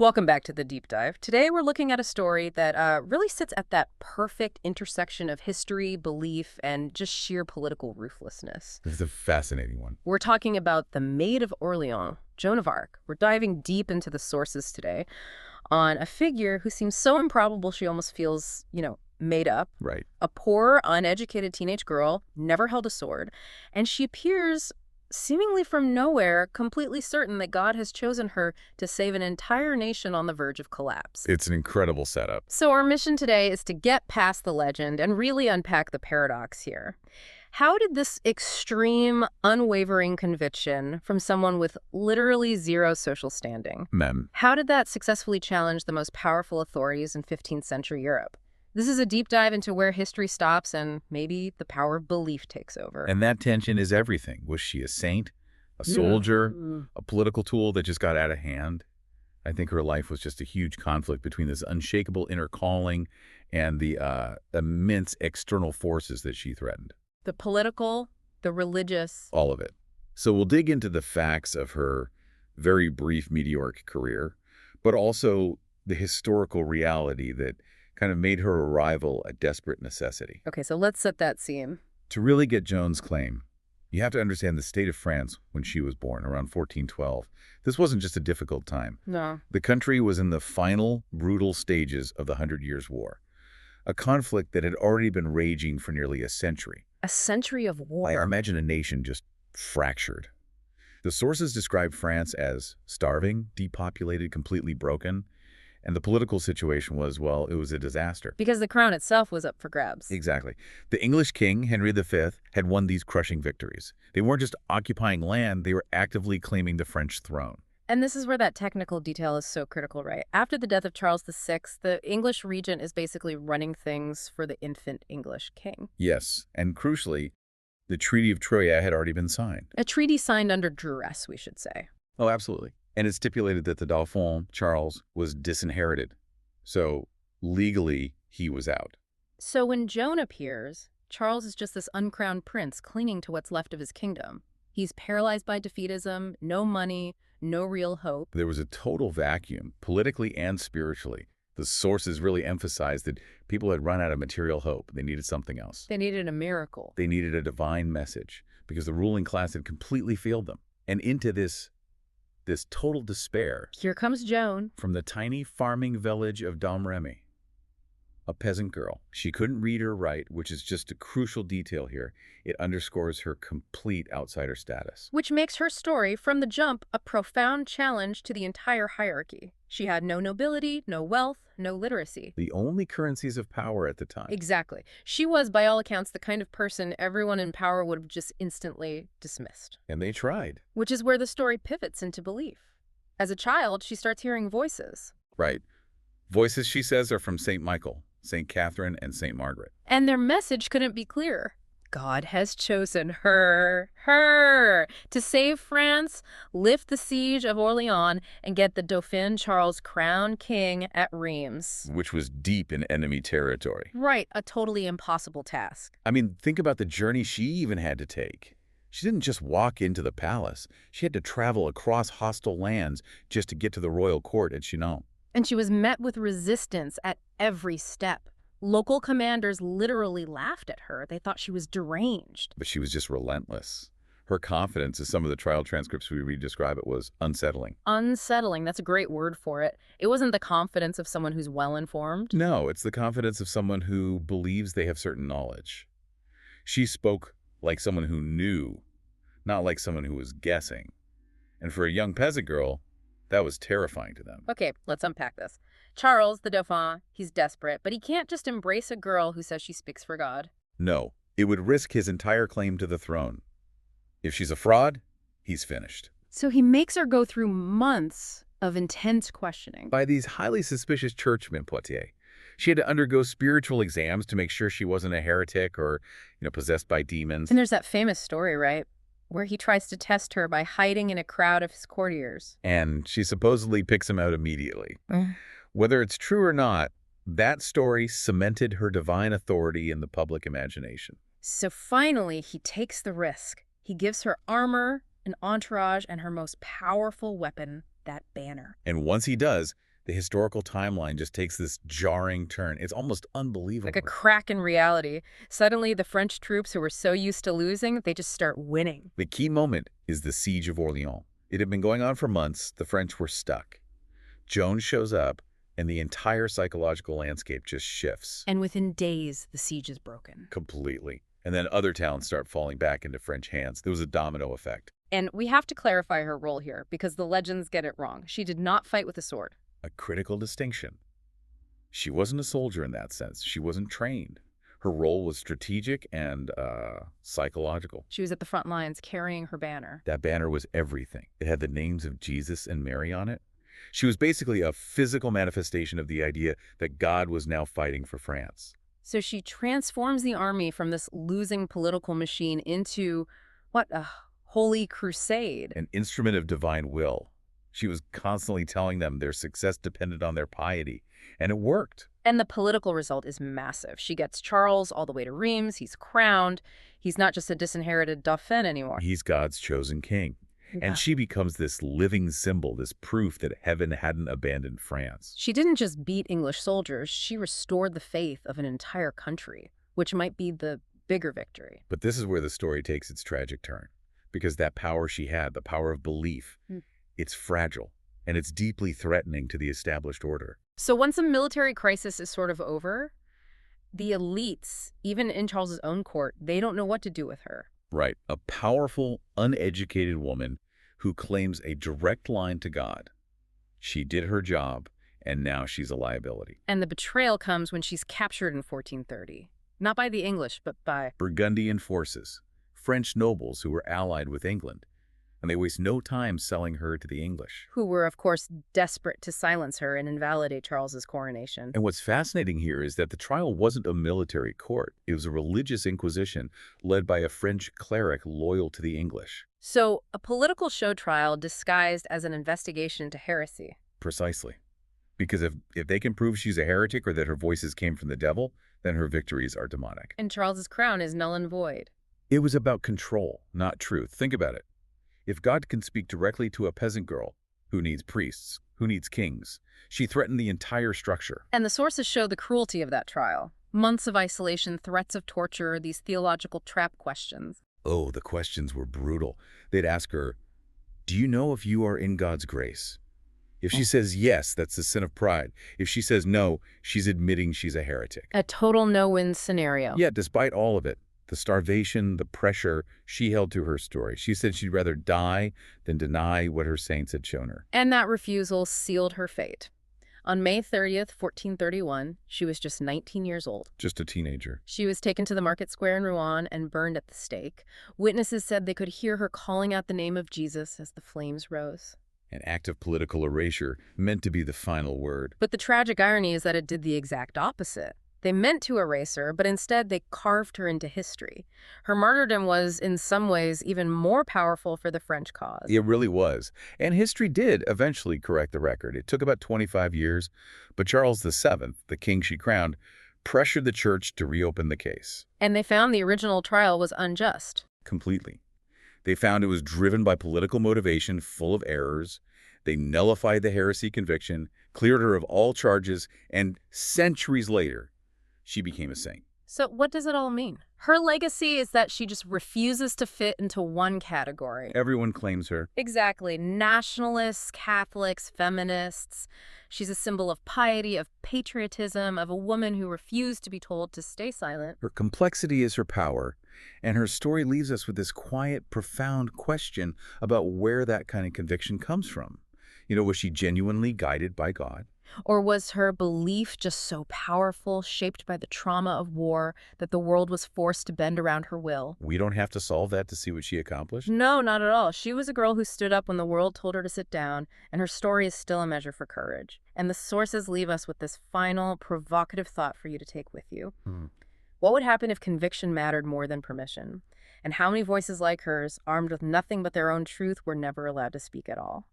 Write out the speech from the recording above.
Welcome back to the deep dive. Today we're looking at a story that really sits at that perfect intersection of history, belief, and just sheer political ruthlessness. This is a fascinating one. We're talking about the Maid of Orléans, Joan of Arc. We're diving deep into the sources today on a figure who seems so improbable she almost feels, made up. Right. A poor, uneducated teenage girl, never held a sword, and she appears seemingly from nowhere, completely certain that God has chosen her to save an entire nation on the verge of collapse. It's an incredible setup. So our mission today is to get past the legend and really unpack the paradox here. How did this extreme, unwavering conviction from someone with literally zero social standing, how did that successfully challenge the most powerful authorities in 15th century Europe? This is a deep dive into where history stops and maybe the power of belief takes over. And that tension is everything. Was she a saint, a soldier, a political tool that just got out of hand? I think her life was just a huge conflict between this unshakable inner calling and the immense external forces that she threatened. The political, the religious. All of it. So we'll dig into the facts of her very brief meteoric career, but also the historical reality that kind of made her arrival a desperate necessity. Okay, so let's set that scene. To really get Joan's claim, you have to understand the state of France when she was born, around 1412. This wasn't just a difficult time. No. The country was in the final, brutal stages of the 100 Years' War, a conflict that had already been raging for nearly a century. A century of war. I imagine a nation just fractured. The sources describe France as starving, depopulated, completely broken. And the political situation was, well, it was a disaster. Because the crown itself was up for grabs. Exactly. The English king, Henry V, had won these crushing victories. They weren't just occupying land, they were actively claiming the French throne. And this is where that technical detail is so critical, right? After the death of Charles VI, the English regent is basically running things for the infant English king. Yes, and crucially, the Treaty of Troyes had already been signed. A treaty signed under duress, we should say. Oh, absolutely. And it stipulated that the Dauphin, Charles, was disinherited. So legally, he was out. So when Joan appears, Charles is just this uncrowned prince clinging to what's left of his kingdom. He's paralyzed by defeatism, no money, no real hope. There was a total vacuum, politically and spiritually. The sources really emphasized that people had run out of material hope. They needed something else. They needed a miracle. They needed a divine message because the ruling class had completely failed them. And into this total despair. Here comes Joan. From the tiny farming village of Domremy, a peasant girl. She couldn't read or write, which is just a crucial detail here. It underscores her complete outsider status. Which makes her story, from the jump, a profound challenge to the entire hierarchy. She had no nobility, no wealth, no literacy. The only currencies of power at the time. Exactly. She was, by all accounts, the kind of person everyone in power would have just instantly dismissed. And they tried. Which is where the story pivots into belief. As a child, she starts hearing voices. Right. Voices, she says, are from St. Michael, St. Catherine, and St. Margaret. And their message couldn't be clearer. God has chosen her, to save France, lift the siege of Orléans, and get the Dauphin Charles crowned king at Reims. Which was deep in enemy territory. Right, a totally impossible task. I mean, think about the journey she even had to take. She didn't just walk into the palace. She had to travel across hostile lands just to get to the royal court at Chinon. And she was met with resistance at every step. Local commanders literally laughed at her. They thought she was deranged. But she was just relentless. Her confidence, as some of the trial transcripts we read describe it, was unsettling. Unsettling, that's a great word for it. It wasn't the confidence of someone who's well-informed. No, it's the confidence of someone who believes they have certain knowledge. She spoke like someone who knew, not like someone who was guessing. And for a young peasant girl, that was terrifying to them. Okay, let's unpack this. Charles, the Dauphin, he's desperate, but he can't just embrace a girl who says she speaks for God. No, it would risk his entire claim to the throne. If she's a fraud, he's finished. So he makes her go through months of intense questioning. By these highly suspicious churchmen, Poitiers. She had to undergo spiritual exams to make sure she wasn't a heretic or, possessed by demons. And there's that famous story, right? Where he tries to test her by hiding in a crowd of his courtiers. And she supposedly picks him out immediately. Whether it's true or not, that story cemented her divine authority in the public imagination. So finally, he takes the risk. He gives her armor, an entourage, and her most powerful weapon, that banner. And once he does, The historical timeline just takes this jarring turn. It's almost Like a unbelievable. crack in reality. Suddenly, the French troops who were so used to losing, they just start winning. The key moment is the Siege of Orléans. It had been going on for months. The French were stuck. Joan shows up, and the entire psychological landscape just shifts And within days, the siege is broken. completely. And then other towns start falling back into French hands. There was a domino effect. And we have to clarify her role here because the legends get it wrong. She did not fight with a sword. A critical distinction. She wasn't a soldier in that sense. She wasn't trained. Her role was strategic and psychological. She was at the front lines carrying her banner. That banner was everything. It had the names of Jesus and Mary on it. She was basically a physical manifestation of the idea that God was now fighting for France. So she transforms the army from this losing political machine into, what, a holy crusade. An instrument of divine will. She was constantly telling them their success depended on their piety. And it worked. And the political result is massive. She gets Charles all the way to Reims. He's crowned. He's not just a disinherited Dauphin anymore. He's God's chosen king. Yeah. And she becomes this living symbol, this proof that heaven hadn't abandoned France. She didn't just beat English soldiers. She restored the faith of an entire country, which might be the bigger victory. But this is where the story takes its tragic turn. Because that power she had, the power of belief, it's fragile. And it's deeply threatening to the established order. So once a military crisis is sort of over, the elites, even in Charles's own court, they don't know what to do with her. Right. A powerful, uneducated woman who claims a direct line to God. She did her job, and now she's a liability. And the betrayal comes when she's captured in 1430. Not by the English, but by Burgundian forces, French nobles who were allied with England. And they waste no time selling her to the English. who were, of course, desperate to silence her and invalidate Charles's coronation. And what's fascinating here is that the trial wasn't a military court. It was a religious inquisition led by a French cleric loyal to the English. So, a political show trial disguised as an investigation into heresy. Precisely. Because if they can prove she's a heretic or that her voices came from the devil, then her victories are demonic. And Charles's crown is null and void. It was about control, not truth. Think about it. If God can speak directly to a peasant girl who needs priests, who needs kings, she threatened the entire structure. And the sources show the cruelty of that trial. Months of isolation, threats of torture, these theological trap questions. Oh, the questions were brutal. They'd ask her, do you know if you are in God's grace? If she says yes, that's the sin of pride. If she says no, she's admitting she's a heretic. A total no-win scenario. Yet, despite all of it, the starvation, the pressure, she held to her story. She said she'd rather die than deny what her saints had shown her. And that refusal sealed her fate. On May 30th, 1431, she was just 19 years old. Just a teenager. She was taken to the market square in Rouen and burned at the stake. Witnesses said they could hear her calling out the name of Jesus as the flames rose. An act of political erasure meant to be the final word. But the tragic irony is that it did the exact opposite. They meant to erase her, but instead they carved her into history. Her martyrdom was, in some ways, even more powerful for the French cause. It really was. And history did eventually correct the record. It took about 25 years, but Charles VII, the king she crowned, pressured the church to reopen the case. And they found the original trial was unjust. Completely. They found it was driven by political motivation, full of errors. They nullified the heresy conviction, cleared her of all charges, and centuries later, she became a saint. So what does it all mean? Her legacy is that she just refuses to fit into one category. Everyone claims her. Exactly. Nationalists, Catholics, feminists. She's a symbol of piety, of patriotism, of a woman who refused to be told to stay silent. Her complexity is her power, and her story leaves us with this quiet, profound question about where that kind of conviction comes from. You know, was she genuinely guided by God? Or was her belief just so powerful, shaped by the trauma of war, that the world was forced to bend around her will? We don't have to solve that to see what she accomplished. No, not at all. She was a girl who stood up when the world told her to sit down, and her story is still a measure for courage. And the sources leave us with this final, provocative thought for you to take with you. What would happen if conviction mattered more than permission? And how many voices like hers, armed with nothing but their own truth, were never allowed to speak at all?